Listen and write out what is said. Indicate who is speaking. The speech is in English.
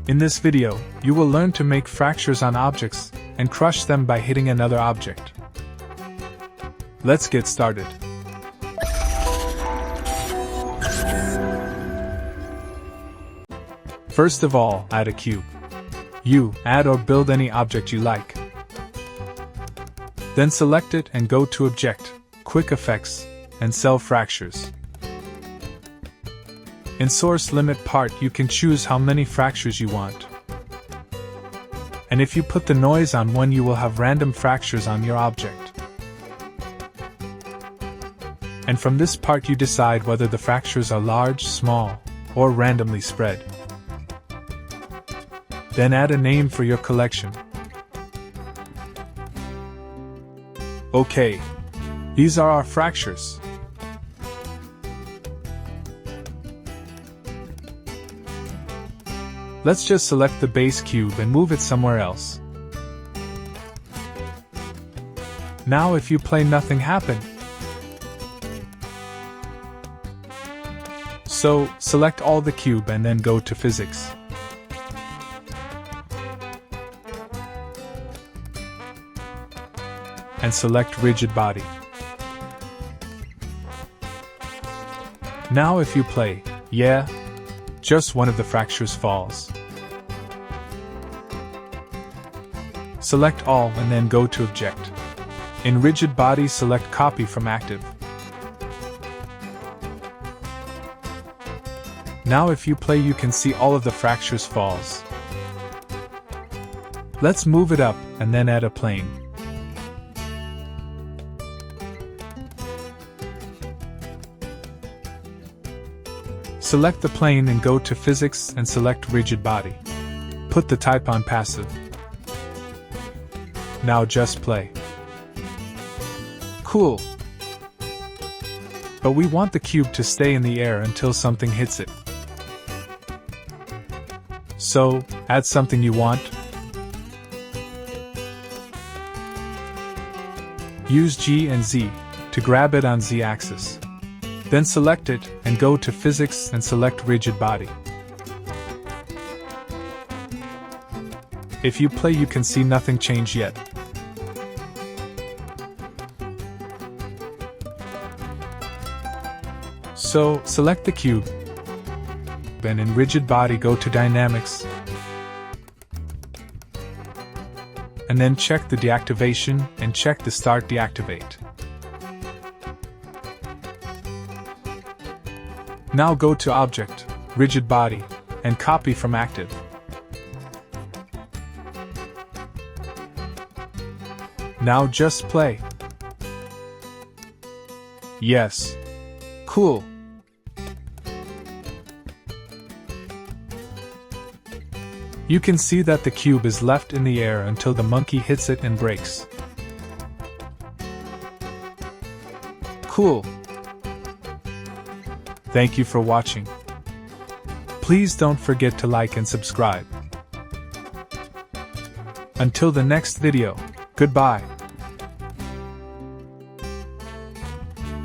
Speaker 1: In this video, you will learn to make fractures on objects and crush them by hitting another object. Let's get started. First of all, add a cube. You add or build any object you like. Then select it and go to Object, Quick Effects, and Cell Fractures. In Source Limit part, you can choose how many fractures you want. And if you put the noise on 1, you will have random fractures on your object. And from this part you decide whether the fractures are large, small, or randomly spread. Then add a name for your collection. Okay. These are our fractures. Let's just select the base cube and move it somewhere else. Now if you play, nothing happened. So, select all the cube and then go to Physics. And select Rigid Body. Now if you play, yeah, just one of the fractures falls. Select all and then go to Object. In Rigid Body, select Copy from Active. Now if you play, you can see all of the fractures falls. Let's move it up and then add a plane. Select the plane and go to Physics and select Rigid Body. Put the type on Passive. Now just play. Cool. But we want the cube to stay in the air until something hits it. So, add something you want. Use G and Z to grab it on Z-axis. Then select it and go to Physics and select Rigid Body. If you play, you can see nothing change yet. So, select the cube, and in Rigid Body go to Dynamics, and then check the deactivation and check the Start Deactivate. Now go to Object, Rigid Body, and Copy from Active. Now just play. Yes. Cool. You can see that the cube is left in the air until the monkey hits it and breaks. Cool. Thank you for watching. Please don't forget to like and subscribe. Until the next video, goodbye.